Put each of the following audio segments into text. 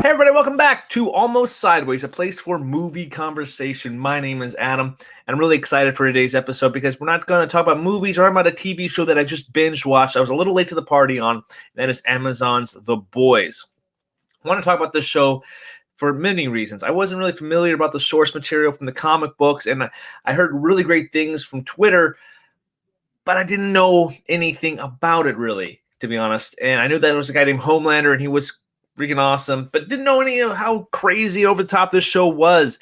Hey everybody, welcome back to Almost Sideways, a place for movie conversation. My name is Adam, and I'm really excited for today's episode because we're not going to talk about movies or about a TV show that I just binge watched. I was a little late to the party on, and that is Amazon's The Boys. I want to talk about this show for many reasons. I wasn't really familiar about the source material from the comic books, and I heard really great things from Twitter, but I didn't know anything about it really, to be honest. And I knew that there was a guy named Homelander, and he was freaking awesome, but didn't know any of how crazy over the top this show was.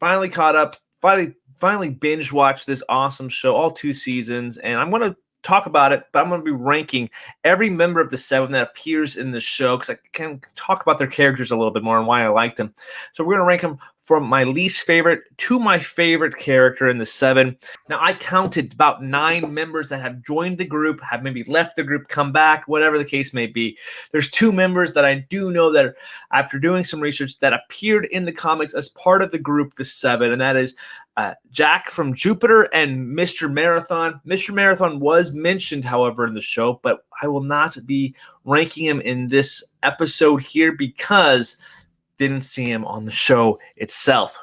Finally caught up, finally binge watched this awesome show, all 2 seasons, and I'm going to talk about it, but I'm going to be ranking every member of the 7 that appears in the show because I can talk about their characters a little bit more and why I like them. So we're going to rank them from my least favorite to my favorite character in the 7. Now, I counted about 9 members that have joined the group, have maybe left the group, come back, whatever the case may be. There's 2 members that I do know that, after doing some research, that appeared in the comics as part of the group, the 7, and that is Jack from Jupiter and Mr. Marathon. Mr. Marathon was mentioned, however, in the show, but I will not be ranking him in this episode here because didn't see him on the show itself.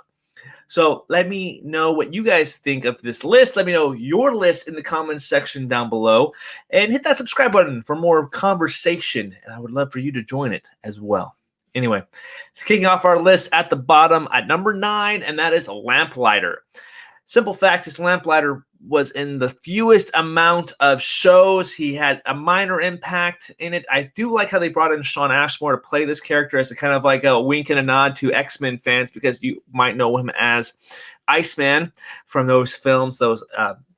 So let me know what you guys think of this list. Let me know your list in the comments section down below, and hit that subscribe button for more conversation, and I would love for you to join it as well. Anyway, kicking off our list at the bottom at number 9, and that is Lamplighter. Simple fact is Lamplighter was in the fewest amount of shows. He had a minor impact in it. I do like how they brought in Shawn Ashmore to play this character as a kind of like a wink and a nod to X-Men fans, because you might know him as Iceman from those films, those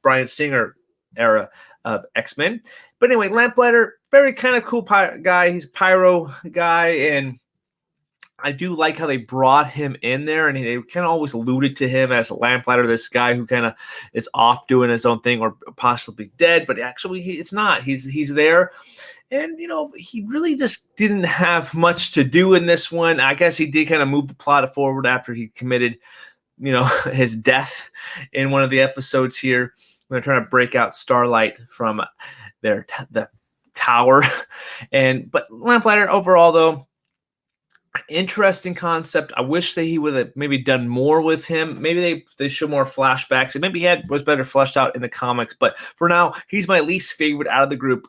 Bryan Singer era of X-Men. But anyway, Lamplighter, very kind of cool guy. He's a pyro guy, and I do like how they brought him in there, and they kind of always alluded to him as a Lamplighter, this guy who kind of is off doing his own thing or possibly dead, but actually it's not. He's there, and he really just didn't have much to do in this one. I guess he did kind of move the plot forward after he committed, his death in one of the episodes here. They're trying to break out Starlight from the tower, but Lamplighter overall though, interesting concept. I wish that he would have maybe done more with him. Maybe they show more flashbacks. And maybe he was better fleshed out in the comics. But for now, he's my least favorite out of the group.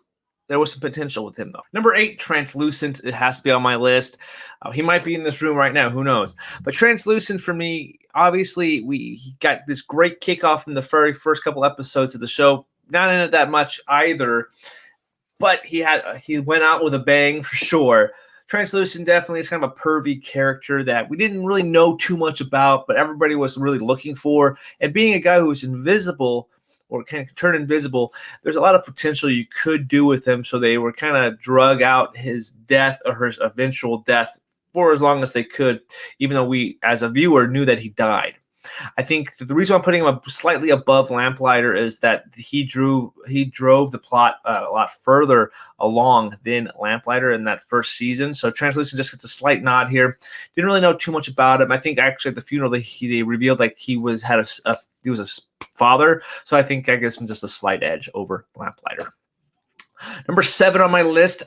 There was some potential with him, though. Number 8, Translucent. It has to be on my list. He might be in this room right now. Who knows? But Translucent, for me, obviously, he got this great kickoff in the very first couple episodes of the show. Not in it that much either. But he went out with a bang for sure. Translucent definitely is kind of a pervy character that we didn't really know too much about, but everybody was really looking for. And being a guy who was invisible or can turn invisible, there's a lot of potential you could do with him. So they were kind of drug out his death or his eventual death for as long as they could, even though we, as a viewer, knew that he died. I think the reason I'm putting him slightly above Lamplighter is that he drove the plot a lot further along than Lamplighter in that first season. So Translucent just gets a slight nod here. Didn't really know too much about him. I think actually at the funeral they revealed like he was a father. So I think I guess him just a slight edge over Lamplighter. Number 7 on my list,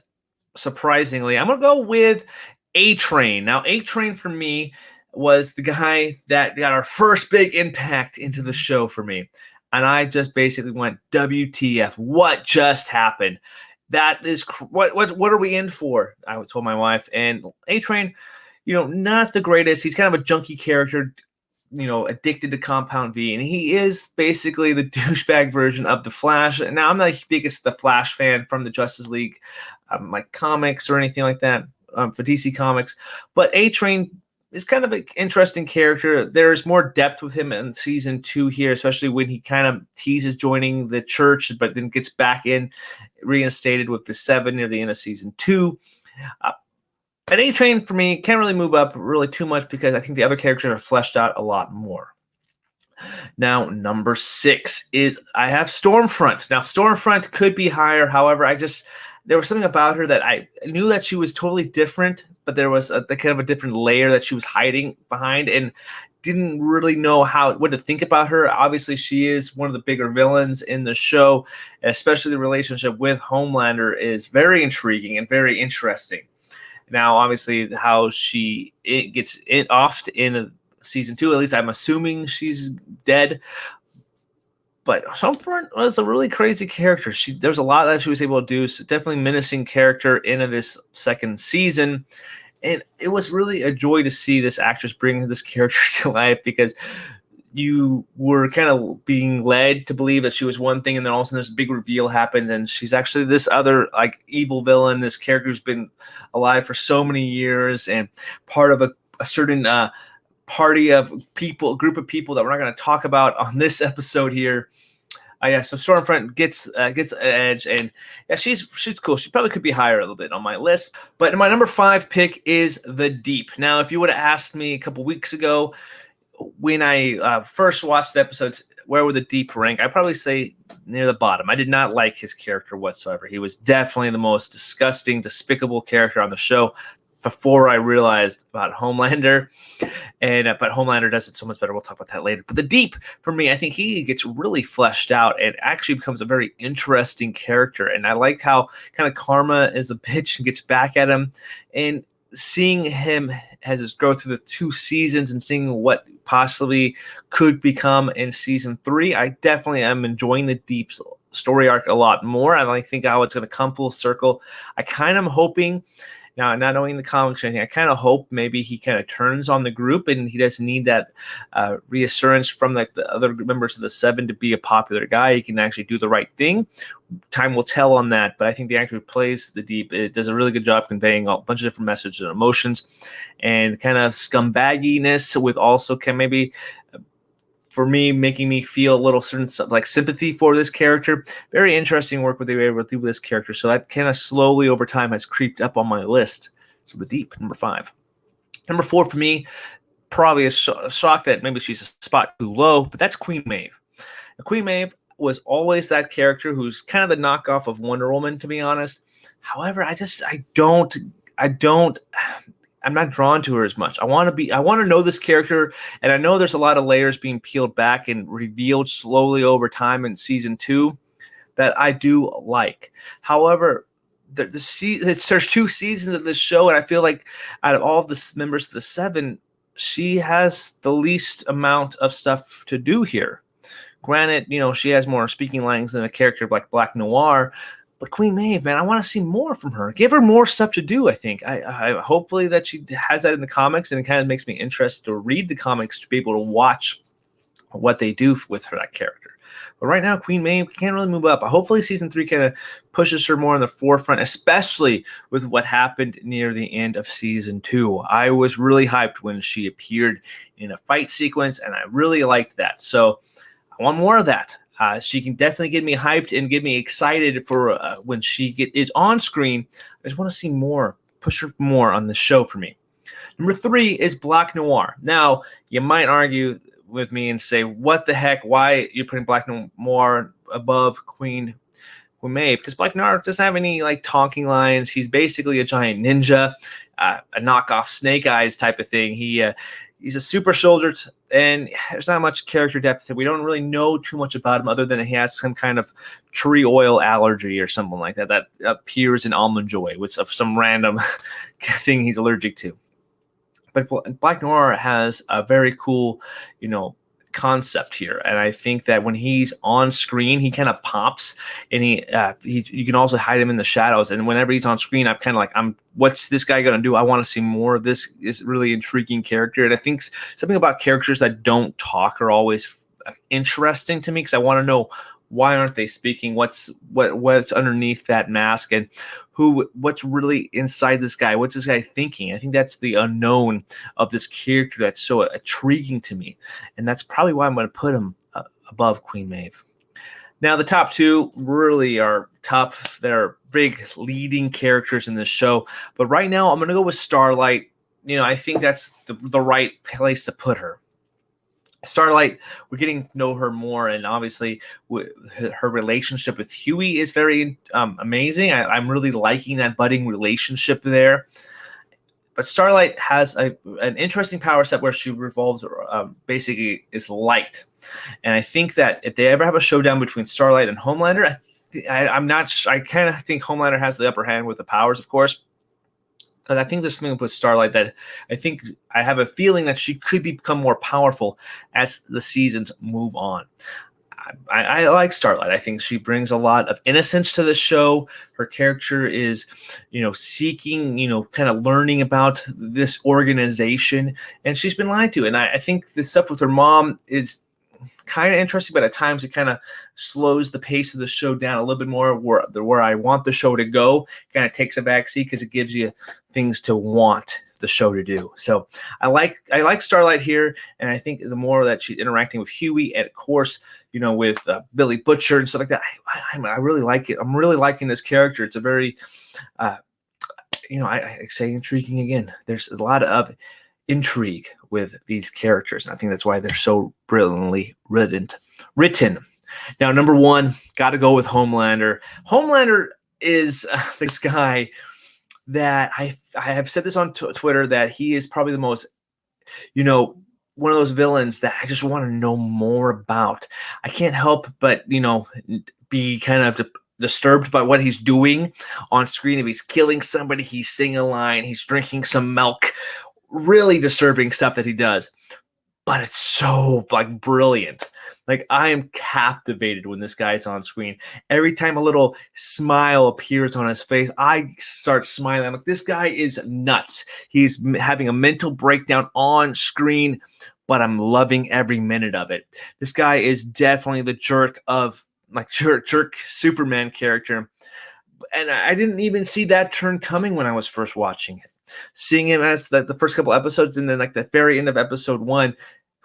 surprisingly, I'm gonna go with A-Train. Now A-Train for me was the guy that got our first big impact into the show for me. And I just basically went, WTF, what just happened? That is, what are we in for? I told my wife. And A-Train, not the greatest. He's kind of a junky character, addicted to Compound V. And he is basically the douchebag version of the Flash. Now, I'm not the biggest The Flash fan from the Justice League, like comics or anything like that for DC Comics. But A-Train is kind of an interesting character. There's more depth with him in season 2 here, especially when he kind of teases joining the church, but then gets back in, reinstated with the 7 near the end of season 2. And A-Train, for me, can't really move up really too much because I think the other characters are fleshed out a lot more. Now, number 6 is I have Stormfront. Now, Stormfront could be higher. However, there was something about her that I knew that she was totally different, but there was a kind of a different layer that she was hiding behind, and didn't really know what to think about her. Obviously, she is one of the bigger villains in the show, and especially the relationship with Homelander is very intriguing and very interesting. Now, obviously, how it gets it off in season 2, at least I'm assuming she's dead. But Stormfront was a really crazy character. There's a lot that she was able to do. So definitely menacing character into this second season. And it was really a joy to see this actress bring this character to life, because you were kind of being led to believe that she was one thing, and then all of a sudden this big reveal happened, and she's actually this other like evil villain. This character who's been alive for so many years and part of a certain party of people, group of people that we're not going to talk about on this episode here. So Stormfront gets an edge, and yeah, she's cool. She probably could be higher a little bit on my list. But my number 5 pick is The Deep. Now, if you would have asked me a couple weeks ago when I first watched the episodes, where would The Deep rank? I'd probably say near the bottom. I did not like his character whatsoever. He was definitely the most disgusting, despicable character on the show before I realized about Homelander. But Homelander does it so much better. We'll talk about that later. But The Deep, for me, I think he gets really fleshed out and actually becomes a very interesting character. And I like how kind of karma is a bitch and gets back at him. And seeing him as his growth through the 2 seasons and seeing what possibly could become in season 3, I definitely am enjoying The Deep's story arc a lot more. I think how it's going to come full circle. I kind of am hoping, now, not knowing the comics or anything, I kind of hope maybe he kind of turns on the group and he doesn't need that reassurance from like the other members of the 7 to be a popular guy. He can actually do the right thing. Time will tell on that, but I think the actor who plays The Deep, it does a really good job conveying a bunch of different messages and emotions, and kind of scumbagginess with also can maybe, for me, making me feel a little certain like sympathy for this character. Very interesting work what they were able to do with this character. So that kind of slowly over time has creeped up on my list. So The Deep, number 5. Number 4 for me, probably a shock that maybe she's a spot too low, but that's Queen Maeve. Now, Queen Maeve was always that character who's kind of the knockoff of Wonder Woman, to be honest. However, I'm not drawn to her as much. I want to know this character, and I know there's a lot of layers being peeled back and revealed slowly over time in season 2 that I do like. However, there's 2 seasons of this show, and I feel like out of all of the members of the 7, she has the least amount of stuff to do here. Granted, she has more speaking lines than a character like Black Noir. But Queen Maeve, man, I want to see more from her. Give her more stuff to do, I think. I hopefully that she has that in the comics, and it kind of makes me interested to read the comics to be able to watch what they do with her, that character. But right now, Queen Maeve can't really move up. Hopefully season 3 kind of pushes her more in the forefront, especially with what happened near the end of season 2. I was really hyped when she appeared in a fight sequence, and I really liked that. So I want more of that. She can definitely get me hyped and get me excited for when she is on screen. I just want to see more, push her more on the show for me. Number 3 is Black Noir. Now, you might argue with me and say, what the heck? Why are you putting Black Noir above Queen Maeve? Because Black Noir doesn't have any like talking lines. He's basically a giant ninja, a knockoff Snake Eyes type of thing. He's a super soldier, and there's not much character depth. We don't really know too much about him other than he has some kind of tree oil allergy or something like that appears in Almond Joy, which of some random thing he's allergic to. But Black Noir has a very cool, concept here, and I think that when he's on screen, he kind of pops, and you can also hide him in the shadows. And whenever he's on screen, I'm kind of like, what's this guy gonna do? I want to see more of this. Is really intriguing character, and I think something about characters that don't talk are always interesting to me, because I want to know why aren't they speaking? What's underneath that mask, and what's really inside this guy? What's this guy thinking? I think that's the unknown of this character that's so intriguing to me, and that's probably why I'm going to put him above Queen Maeve. Now, the top 2 really are tough. They're big leading characters in this show, but right now I'm going to go with Starlight. I think that's the right place to put her. Starlight, we're getting to know her more, and obviously her relationship with Huey is very amazing. I'm really liking that budding relationship there. But Starlight has an interesting power set where she revolves, basically is light. And I think that if they ever have a showdown between Starlight and Homelander, I kind of think Homelander has the upper hand with the powers, of course. But I think there's something with Starlight that I have a feeling that she could become more powerful as the seasons move on. I like Starlight. I think she brings a lot of innocence to the show. Her character is, seeking, kind of learning about this organization, and she's been lied to. And I think the stuff with her mom is kind of interesting, but at times it kind of slows the pace of the show down a little bit more where I want the show to go. Kind of takes a back seat because it gives you things to want the show to do. So I like Starlight here, and I think the more that she's interacting with Huey and of course, with Billy Butcher and stuff like that, I really like it. I'm really liking this character. It's a very, I say intriguing again. There's a lot of intrigue with these characters, and I think that's why they're so brilliantly written. Now, number one, got to go with Homelander. Homelander is this guy that I have said this on Twitter, that he is probably the most, one of those villains that I just want to know more about. I can't help but, be kind of disturbed by what he's doing on screen. If he's killing somebody, he's singing a line, he's drinking some milk, really disturbing stuff that he does. But it's so brilliant. I am captivated when this guy's on screen. Every time a little smile appears on his face, I start smiling. I'm like, this guy is nuts. He's having a mental breakdown on screen, but I'm loving every minute of it. This guy is definitely the jerk Superman character. And I didn't even see that turn coming when I was first watching it. Seeing him as the first couple episodes, and then the very end of episode 1,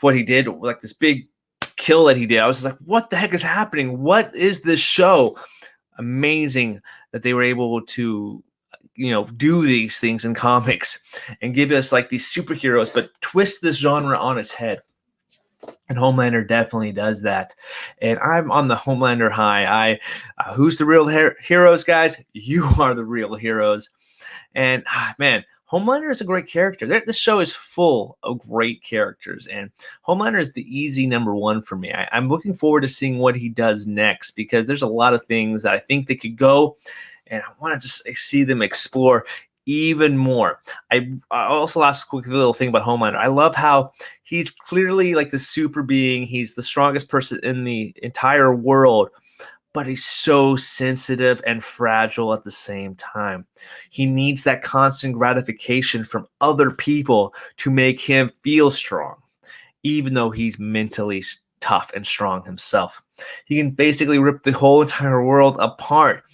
what he did, this big kill that he did, I was just like, what the heck is happening? What is this show? Amazing that they were able to do these things in comics and give us these superheroes, but twist this genre on its head. And Homelander definitely does that. And I'm on the Homelander high. Who's the real heroes, guys? You are the real heroes. And man, Homelander is a great character. This show is full of great characters, and Homelander is the easy number one for me. I'm looking forward to seeing what he does next, because there's a lot of things that I think they could go, and I want to just see them explore even more. I also, last quick little thing about Homelander, I love how he's clearly the super being. He's the strongest person in the entire world, but he's so sensitive and fragile at the same time. He needs that constant gratification from other people to make him feel strong, even though he's mentally tough and strong himself. He can basically rip the whole entire world apart,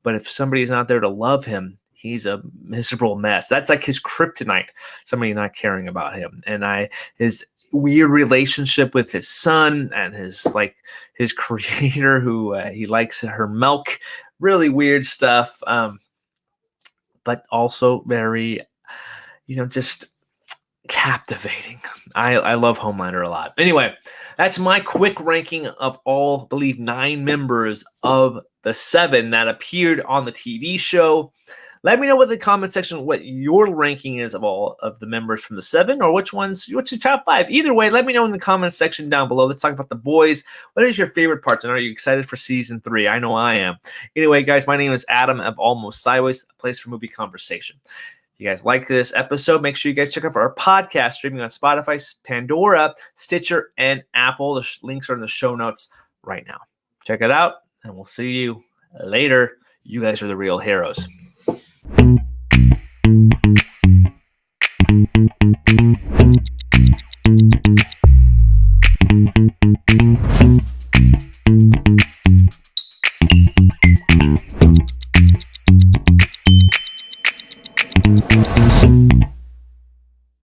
but if somebody's not there to love him, he's a miserable mess. That's his kryptonite, somebody not caring about him. And his weird relationship with his son and his creator, who he likes her milk, really weird stuff, but also very just captivating. I love Homelander a lot. Anyway, that's my quick ranking of all, I believe, 9 members of the 7 that appeared on the TV show. Let me know in the comment section what your ranking is of all of the members from the 7, or what's your top 5. Either way, let me know in the comment section down below. Let's talk about the boys. What is your favorite parts, and are you excited for season 3? I know I am. Anyway, guys, my name is Adam of Almost Sideways, a place for movie conversation. If you guys like this episode, make sure you guys check out our podcast streaming on Spotify, Pandora, Stitcher, and Apple. The links are in the show notes right now. Check it out, and we'll see you later. You guys are the real heroes. Thank you.